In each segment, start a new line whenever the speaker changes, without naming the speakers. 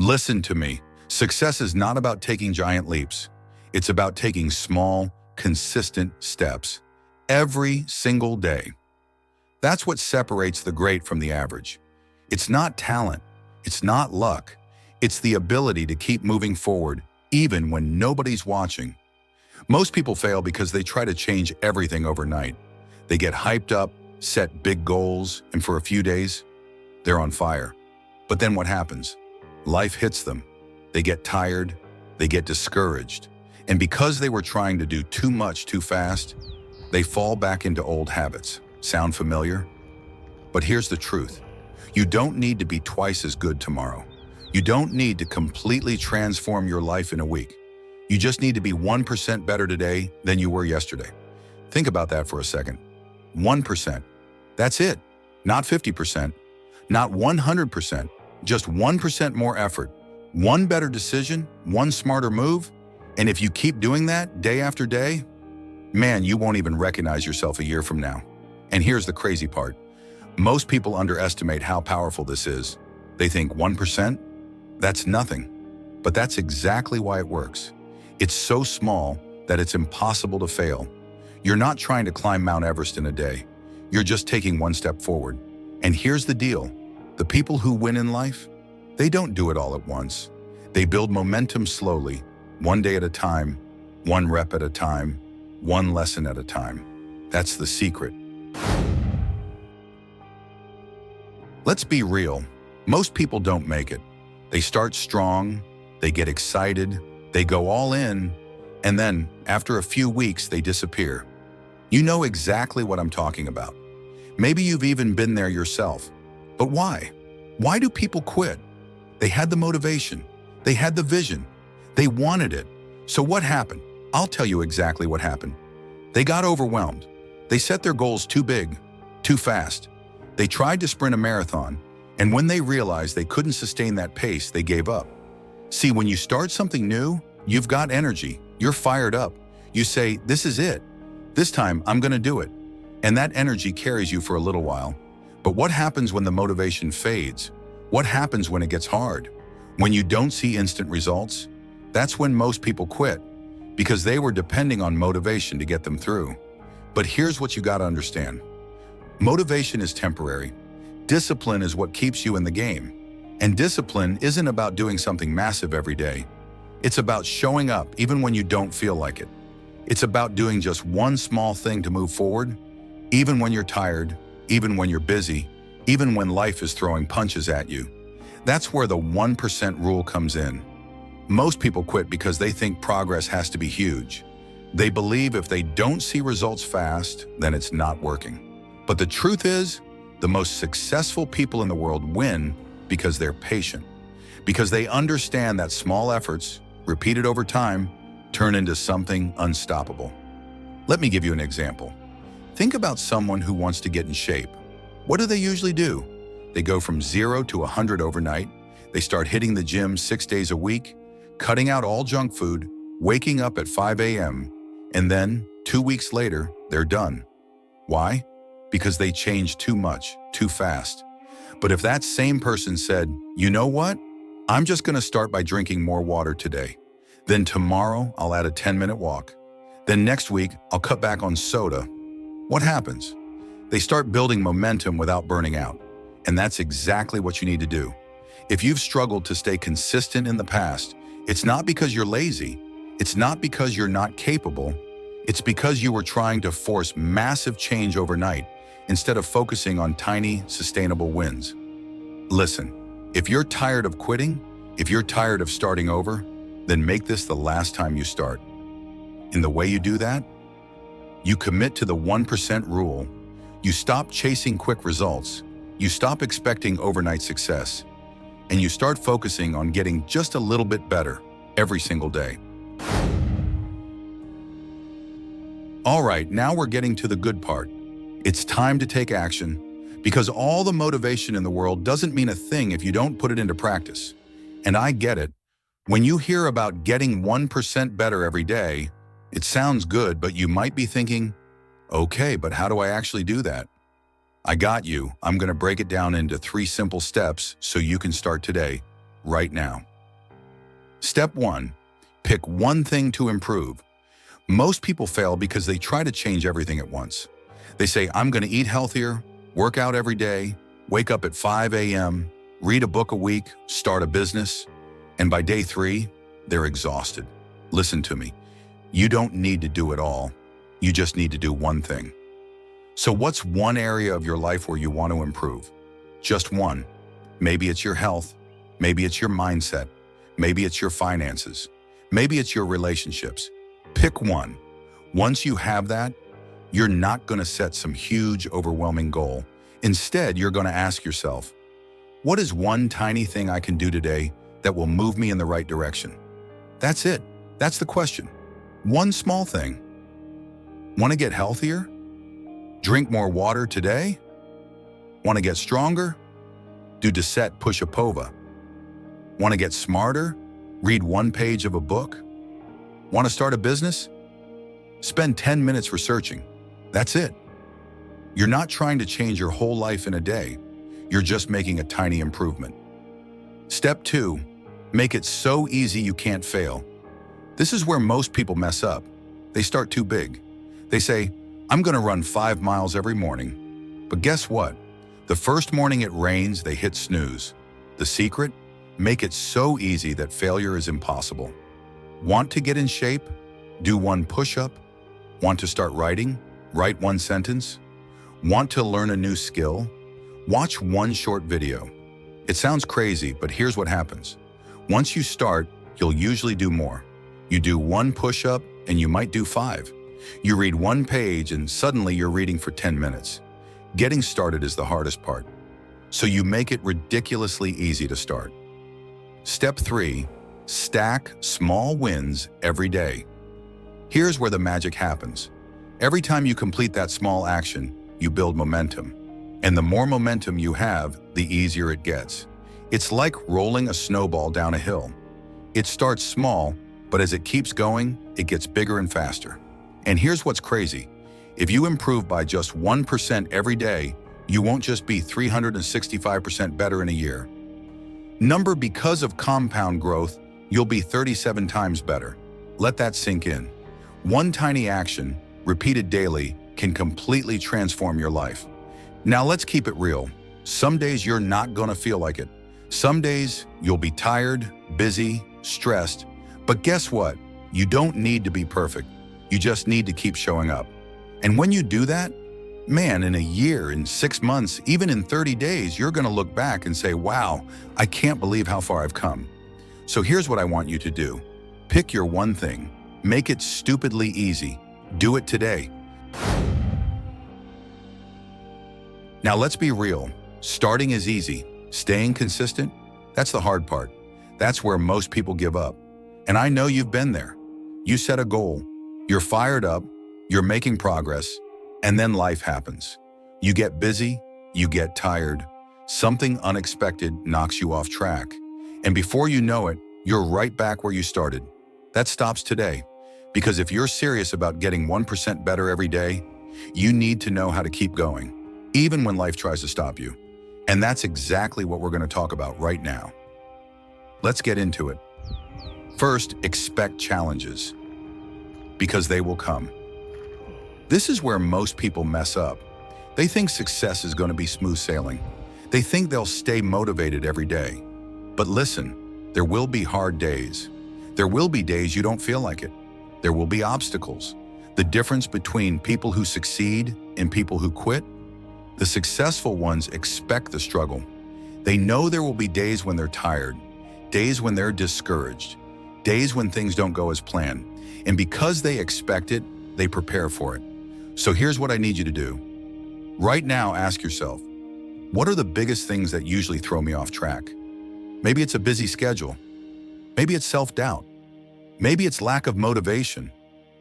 Listen to me. Success is not about taking giant leaps. It's about taking small, consistent steps every single day. That's what separates the great from the average. It's not talent. It's not luck. It's the ability to keep moving forward even when nobody's watching. Most people fail because they try to change everything overnight. They get hyped up, set big goals, and for a few days, they're on fire. But then what happens? Life hits them. They get tired, they get discouraged, and because they were trying to do too much too fast, they fall back into old habits. Sound familiar? But here's the truth. You don't need to be twice as good tomorrow. You don't need to completely transform your life in a week. You just need to be 1% better today than you were yesterday. Think about that for a second. 1%. That's it. Not 50%, not 100%, just 1% more effort, one better decision, one smarter move. And if you keep doing that day after day, man, you won't even recognize yourself a year from now. And here's the crazy part. Most people underestimate how powerful this is. They think 1%? That's nothing. But that's exactly why it works. It's so small that it's impossible to fail. You're not trying to climb Mount Everest in a day. You're just taking one step forward. And here's the deal. The people who win in life, they don't do it all at once. They build momentum slowly, one day at a time, one rep at a time, one lesson at a time. That's the secret. Let's be real. Most people don't make it. They start strong, they get excited, they go all in, and then after a few weeks, they disappear. You know exactly what I'm talking about. Maybe you've even been there yourself. But why? Why do people quit? They had the motivation. They had the vision. They wanted it. So what happened? I'll tell you exactly what happened. They got overwhelmed. They set their goals too big, too fast. They tried to sprint a marathon, and when they realized they couldn't sustain that pace, they gave up. See, when you start something new, you've got energy. You're fired up. You say, this is it. This time, I'm going to do it. And that energy carries you for a little while. But what happens when the motivation fades? What happens when it gets hard? When you don't see instant results? That's when most people quit, because they were depending on motivation to get them through. But here's what you got to understand. Motivation is temporary. Discipline is what keeps you in the game. And discipline isn't about doing something massive every day. It's about showing up even when you don't feel like it. It's about doing just one small thing to move forward, even when you're tired, even when you're busy, even when life is throwing punches at you. That's where the 1% rule comes in. Most people quit because they think progress has to be huge. They believe if they don't see results fast, then it's not working. But the truth is, the most successful people in the world win because they're patient, because they understand that small efforts, repeated over time, turn into something unstoppable. Let me give you an example. Think about someone who wants to get in shape. What do they usually do? They go from 0 to 100 overnight. They start hitting the gym 6 days a week, cutting out all junk food, waking up at 5 a.m., and then 2 weeks later, they're done. Why? Because they changed too much, too fast. But if that same person said, you know what? I'm just going to start by drinking more water today. Then tomorrow, I'll add a 10-minute walk. Then next week, I'll cut back on soda. What happens? They start building momentum without burning out. And that's exactly what you need to do. If you've struggled to stay consistent in the past, it's not because you're lazy. It's not because you're not capable. It's because you were trying to force massive change overnight instead of focusing on tiny, sustainable wins. Listen, if you're tired of quitting, if you're tired of starting over, then make this the last time you start. In the way you do that, you commit to the 1% rule. You stop chasing quick results. You stop expecting overnight success. And you start focusing on getting just a little bit better every single day. All right, now we're getting to the good part. It's time to take action, because all the motivation in the world doesn't mean a thing if you don't put it into practice. And I get it. When you hear about getting 1% better every day, it sounds good, but you might be thinking, okay, but how do I actually do that? I got you. I'm going to break it down into 3 simple steps so you can start today, right now. Step 1. Pick one thing to improve. Most people fail because they try to change everything at once. They say, I'm going to eat healthier, work out every day, wake up at 5 a.m., read a book a week, start a business, and by day 3, they're exhausted. Listen to me. You don't need to do it all. You just need to do one thing. So what's one area of your life where you want to improve? Just one. Maybe it's your health. Maybe it's your mindset. Maybe it's your finances. Maybe it's your relationships. Pick one. Once you have that, you're not going to set some huge, overwhelming goal. Instead, you're going to ask yourself, what is one tiny thing I can do today that will move me in the right direction? That's it. That's the question. One small thing. Want to get healthier? Drink more water today? Want to get stronger? Do Deset Push-Upova. Want to get smarter? Read one page of a book? Want to start a business? Spend 10 minutes researching. That's it. You're not trying to change your whole life in a day. You're just making a tiny improvement. Step 2, make it so easy you can't fail. This is where most people mess up. They start too big. They say, I'm going to run 5 miles every morning. But guess what? The first morning it rains, they hit snooze. The secret? Make it so easy that failure is impossible. Want to get in shape? Do one push-up? Want to start writing? Write one sentence? Want to learn a new skill? Watch one short video. It sounds crazy, but here's what happens. Once you start, you'll usually do more. You do one push-up and you might do 5. You read one page and suddenly you're reading for 10 minutes. Getting started is the hardest part. So you make it ridiculously easy to start. Step 3, stack small wins every day. Here's where the magic happens. Every time you complete that small action, you build momentum. And the more momentum you have, the easier it gets. It's like rolling a snowball down a hill. It starts small, but as it keeps going, it gets bigger and faster. And here's what's crazy. If you improve by just 1% every day, you won't just be 365% better in a year. Because of compound growth, you'll be 37 times better. Let that sink in. One tiny action, repeated daily, can completely transform your life. Now let's keep it real. Some days you're not gonna feel like it. Some days you'll be tired, busy, stressed. But guess what? You don't need to be perfect. You just need to keep showing up. And when you do that, man, in a year, in 6 months, even in 30 days, you're gonna look back and say, wow, I can't believe how far I've come. So here's what I want you to do. Pick your one thing. Make it stupidly easy. Do it today. Now let's be real. Starting is easy. Staying consistent, that's the hard part. That's where most people give up. And I know you've been there. You set a goal. You're fired up. You're making progress. And then life happens. You get busy. You get tired. Something unexpected knocks you off track. And before you know it, you're right back where you started. That stops today. Because if you're serious about getting 1% better every day, you need to know how to keep going, even when life tries to stop you. And that's exactly what we're going to talk about right now. Let's get into it. First, expect challenges, because they will come. This is where most people mess up. They think success is going to be smooth sailing. They think they'll stay motivated every day. But listen, there will be hard days. There will be days you don't feel like it. There will be obstacles. The difference between people who succeed and people who quit? The successful ones expect the struggle. They know there will be days when they're tired, days when they're discouraged, days when things don't go as planned. And because they expect it, they prepare for it. So here's what I need you to do. Right now, ask yourself, what are the biggest things that usually throw me off track? Maybe it's a busy schedule. Maybe it's self-doubt. Maybe it's lack of motivation.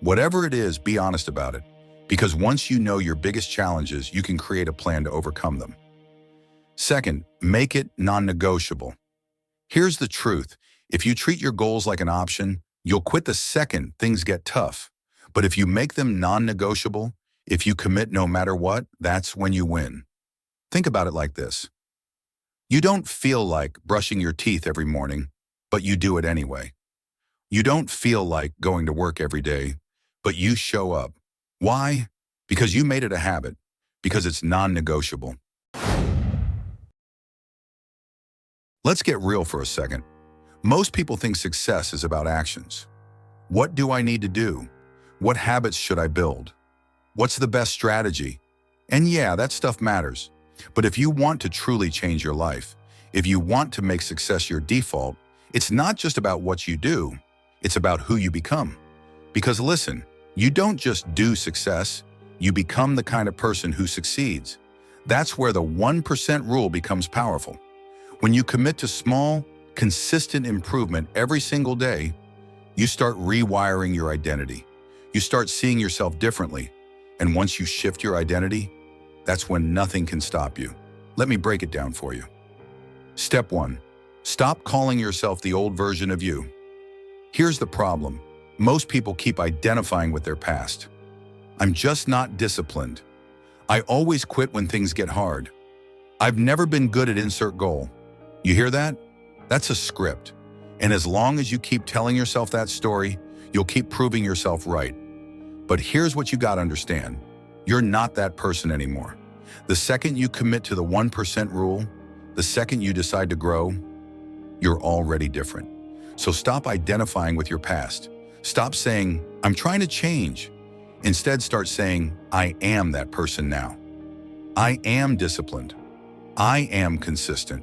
Whatever it is, be honest about it. Because once you know your biggest challenges, you can create a plan to overcome them. Second, make it non-negotiable. Here's the truth. If you treat your goals like an option, you'll quit the second things get tough. But if you make them non-negotiable, if you commit no matter what, that's when you win. Think about it like this. You don't feel like brushing your teeth every morning, but you do it anyway. You don't feel like going to work every day, but you show up. Why? Because you made it a habit, because it's non-negotiable. Let's get real for a second. Most people think success is about actions. What do I need to do? What habits should I build? What's the best strategy? And yeah, that stuff matters. But if you want to truly change your life, if you want to make success your default, it's not just about what you do, it's about who you become. Because listen, you don't just do success, you become the kind of person who succeeds. That's where the 1% rule becomes powerful. When you commit to small, consistent improvement every single day, you start rewiring your identity. You start seeing yourself differently. And once you shift your identity, that's when nothing can stop you. Let me break it down for you. Step 1. Stop calling yourself the old version of you. Here's the problem. Most people keep identifying with their past. I'm just not disciplined. I always quit when things get hard. I've never been good at insert goal. You hear that? That's a script. And as long as you keep telling yourself that story, you'll keep proving yourself right. But here's what you gotta understand. You're not that person anymore. The second you commit to the 1% rule, the second you decide to grow, you're already different. So stop identifying with your past. Stop saying, I'm trying to change. Instead, start saying, I am that person now. I am disciplined. I am consistent.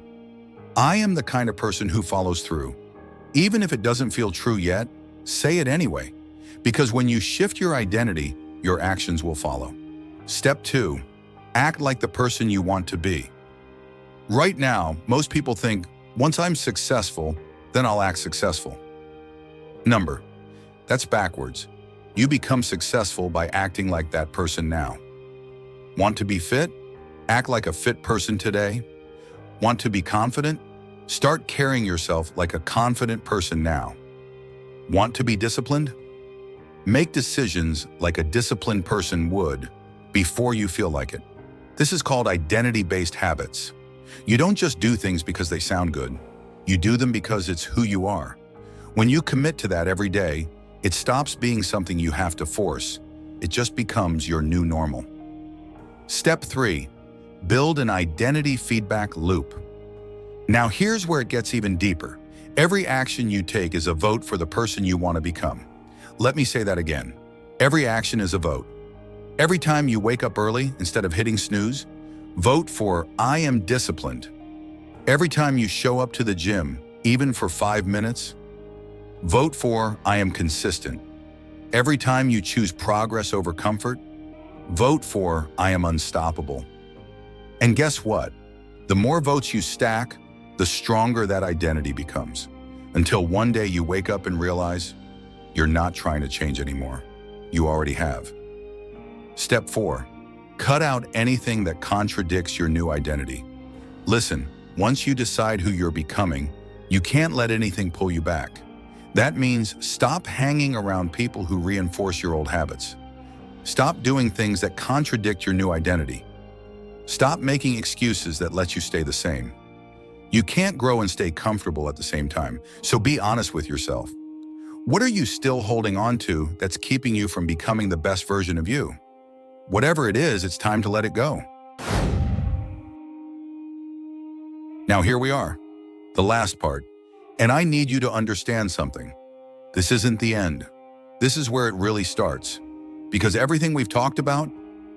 I am the kind of person who follows through. Even if it doesn't feel true yet, say it anyway. Because when you shift your identity, your actions will follow. Step 2, act like the person you want to be. Right now, most people think, once I'm successful, then I'll act successful. That's backwards. You become successful by acting like that person now. Want to be fit? Act like a fit person today. Want to be confident? Start carrying yourself like a confident person now. Want to be disciplined? Make decisions like a disciplined person would before you feel like it. This is called identity-based habits. You don't just do things because they sound good. You do them because it's who you are. When you commit to that every day, it stops being something you have to force. It just becomes your new normal. Step 3, build an identity feedback loop. Now here's where it gets even deeper. Every action you take is a vote for the person you want to become. Let me say that again. Every action is a vote. Every time you wake up early instead of hitting snooze, vote for I am disciplined. Every time you show up to the gym, even for 5 minutes, vote for I am consistent. Every time you choose progress over comfort, vote for I am unstoppable. And guess what? The more votes you stack, the stronger that identity becomes. Until one day you wake up and realize you're not trying to change anymore. You already have. Step 4, cut out anything that contradicts your new identity. Listen, once you decide who you're becoming, you can't let anything pull you back. That means stop hanging around people who reinforce your old habits. Stop doing things that contradict your new identity. Stop making excuses that let you stay the same. You can't grow and stay comfortable at the same time, so be honest with yourself. What are you still holding on to that's keeping you from becoming the best version of you? Whatever it is, it's time to let it go. Now here we are, the last part. And I need you to understand something. This isn't the end. This is where it really starts. Because everything we've talked about,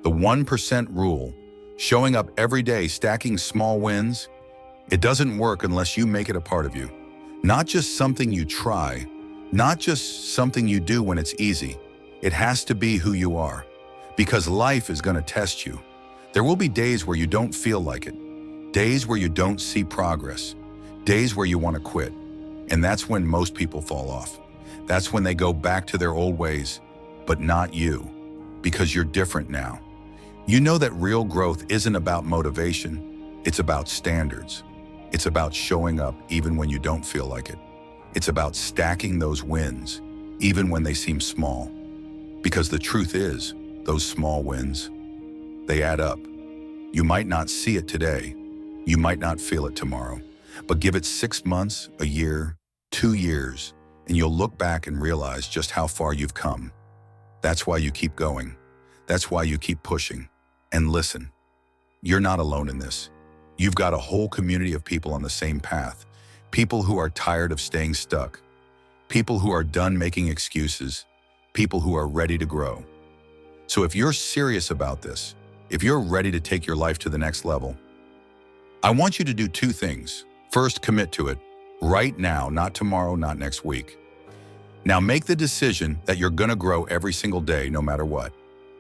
the 1% rule, showing up every day, stacking small wins, it doesn't work unless you make it a part of you. Not just something you try, not just something you do when it's easy. It has to be who you are. Because life is going to test you. There will be days where you don't feel like it. Days where you don't see progress. Days where you want to quit. And that's when most people fall off. That's when they go back to their old ways, but not you, because you're different now. You know that real growth isn't about motivation, it's about standards. It's about showing up even when you don't feel like it. It's about stacking those wins, even when they seem small. Because the truth is, those small wins, they add up. You might not see it today, you might not feel it tomorrow, but give it 6 months, a year, 2 years, and you'll look back and realize just how far you've come. That's why you keep going. That's why you keep pushing. And listen, you're not alone in this. You've got a whole community of people on the same path. People who are tired of staying stuck. People who are done making excuses. People who are ready to grow. So if you're serious about this, if you're ready to take your life to the next level, I want you to do two things. First, commit to it. Right now, not tomorrow, not next week. Now make the decision that you're gonna grow every single day, no matter what.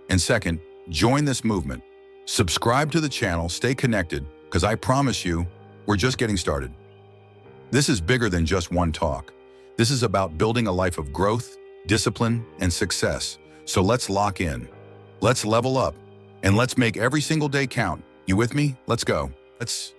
And second, join this movement. Subscribe to the channel, stay connected, because I promise you, we're just getting started. This is bigger than just one talk. This is about building a life of growth, discipline, and success. So let's lock in. Let's level up, and let's make every single day count. You with me? Let's go. Let's